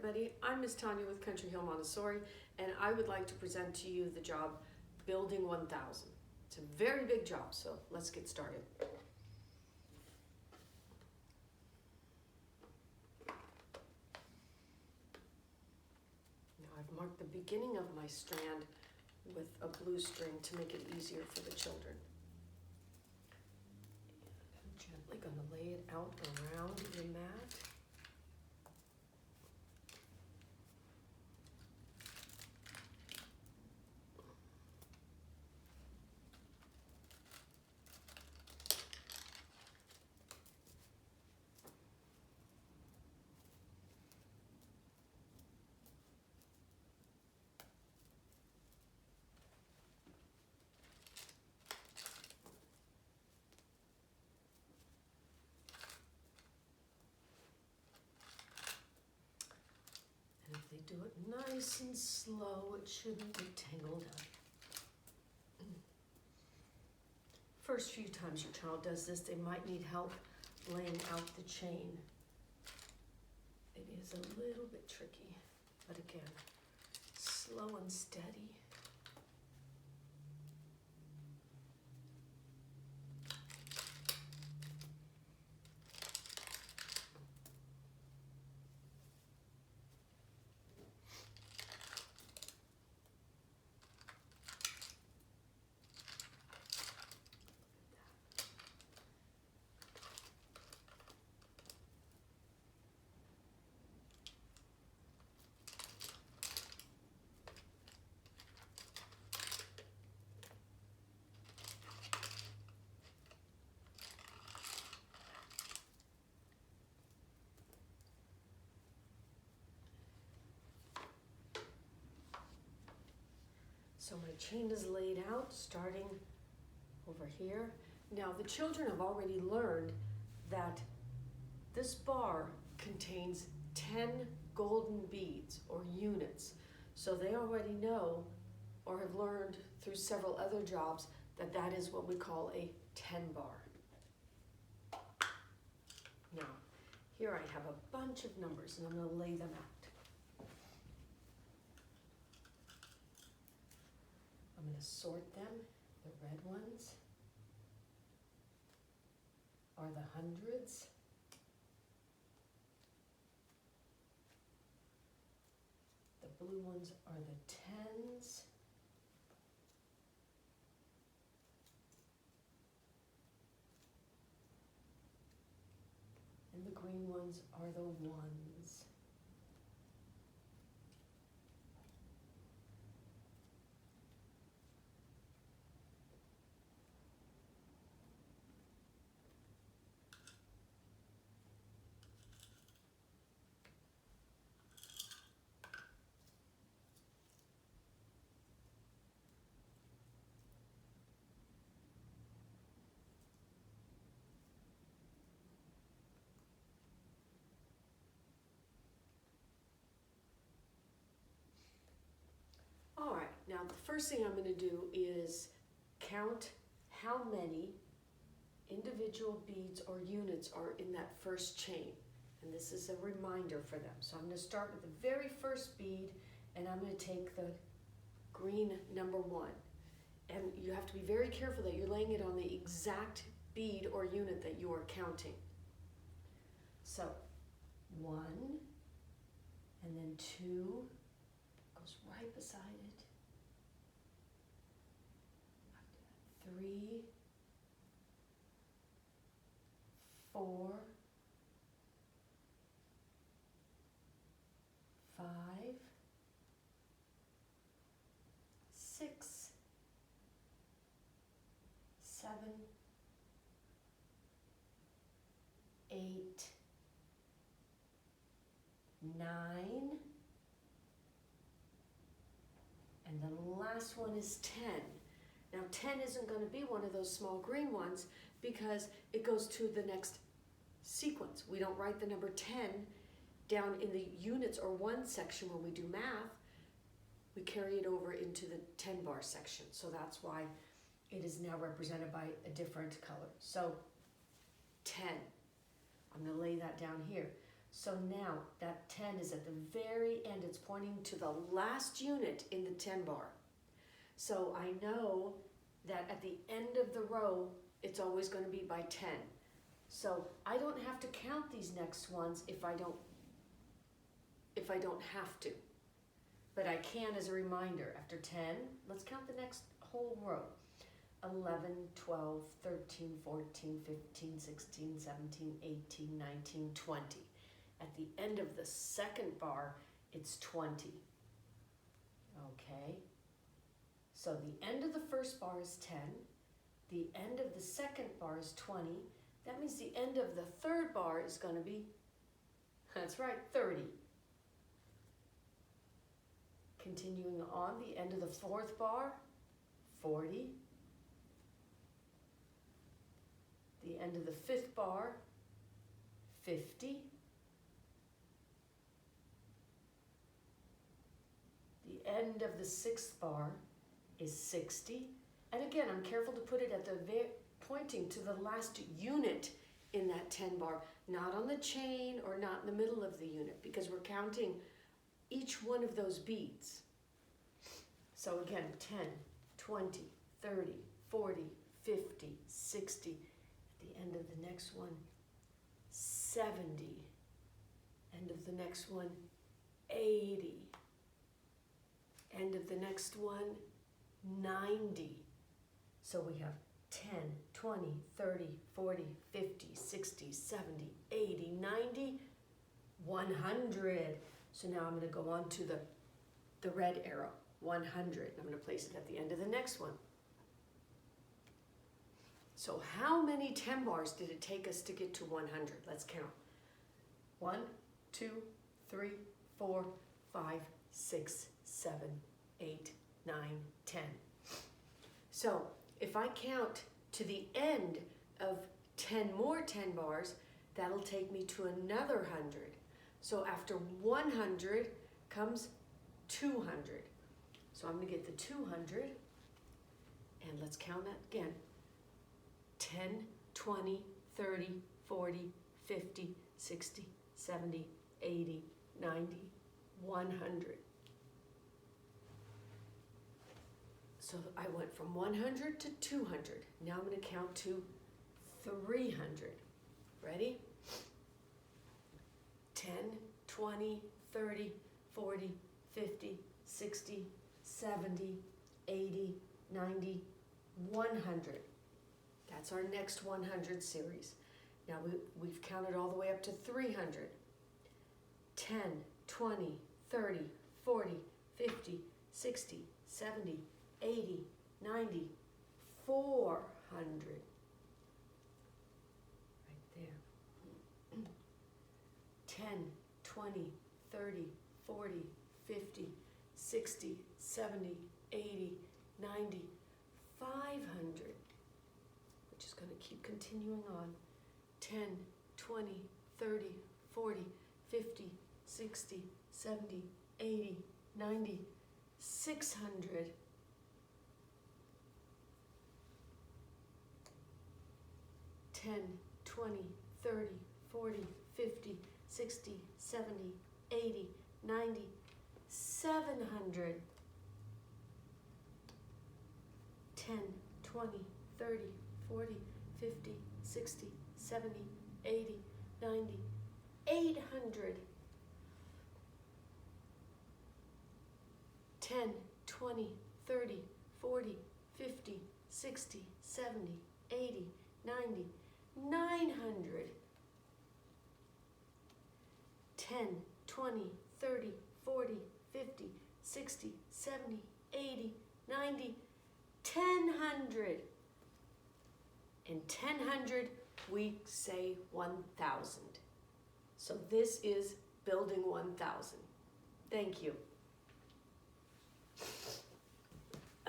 everybody. I'm Miss Tanya with Country Hill Montessori, and I would like to present to you the job Building 1000. It's a very big job, so let's get started. Now I've marked the beginning of my strand with a blue string to make it easier for the children. And I'm gently going to lay it out around your mat. And if they do it nice and slow, it shouldn't get tangled up. First few times your child does this, they might need help laying out the chain. It is a little bit tricky, but again, slow and steady. So my chain is laid out, starting over here. Now the children have already learned that this bar contains 10 golden beads or units. So they already know or have learned through several other jobs that that is what we call a 10 bar. Now, here I have a bunch of numbers and I'm going to lay them out. I'm going to sort them. The red ones are the hundreds. The blue ones are the tens. And the green ones are the ones. All right, now the first thing I'm going to do is count how many individual beads or units are in that first chain. And this is a reminder for them. So I'm going to start with the very first bead and I'm going to take the green number 1. And you have to be very careful that you're laying it on the exact bead or unit that you are counting. So 1 and then 2 goes right beside it. 3, 4, 5, 6, 7, 8, 9, and the last one is 10. Now 10 isn't going to be one of those small green ones because it goes to the next sequence. We don't write the number 10 down in the units or 1 section when we do math. We carry it over into the 10 bar section. So that's why it is now represented by a different color. So 10. I'm going to lay that down here. So now that 10 is at the very end. It's pointing to the last unit in the 10 bar. So I know that at the end of the row, it's always going to be by 10. So I don't have to count these next ones if I don't have to. But I can as a reminder. After 10, let's count the next whole row. 11, 12, 13, 14, 15, 16, 17, 18, 19, 20. At the end of the second bar, it's 20. Okay? So the end of the first bar is 10. The end of the second bar is 20. That means the end of the third bar is going to be, that's right, 30. Continuing on, the end of the fourth bar, 40. The end of the fifth bar, 50. The end of the sixth bar is 60. And again, I'm careful to put it at the pointing to the last unit in that 10 bar, not on the chain or not in the middle of the unit, because we're counting each one of those beads. So again, 10, 20, 30, 40, 50, 60. At the end of the next one, 70. End of the next one, 80. End of the next one, 90. So we have 10, 20, 30, 40, 50, 60, 70, 80, 90, 100. So now I'm going to go on to the red arrow, 100. I'm going to place it at the end of the next one. So how many 10 bars did it take us to get to 100? Let's count. 1, 2, 3, 4, 5, 6, 7, 8, 9, 10. So if I count to the end of 10 more 10 bars, that'll take me to another 100. So after 100 comes 200. So I'm going to get the 200, and let's count that again. 10, 20, 30, 40, 50, 60, 70, 80, 90, 100. So I went from 100 to 200. Now I'm going to count to 300. Ready? 10, 20, 30, 40, 50, 60, 70, 80, 90, 100. That's our next 100 series. Now we've counted all the way up to 300. 10, 20, 30, 40, 50, 60, 70, 80, 90, 400. Right there. 10, 20, 30, 40, 50, 60, 70, 80, 90, 500. We're just going to keep continuing on. 10, 20, 30, 40, 50, 60, 70, 80, 90, 600. 10, 20, 30, 40, 50, 60, 70, 80, 90, 700. 10, 20, 30, 40, 50, 60, 70, 80, 90, 800. 10, 20, 30, 40, 50, 60, 70, 80, 90, 900. 10, 20, 30, 40, 50, 60, 70, 80, 90, 1,000. In 1,000, we say 1,000. So this is building 1,000. Thank you.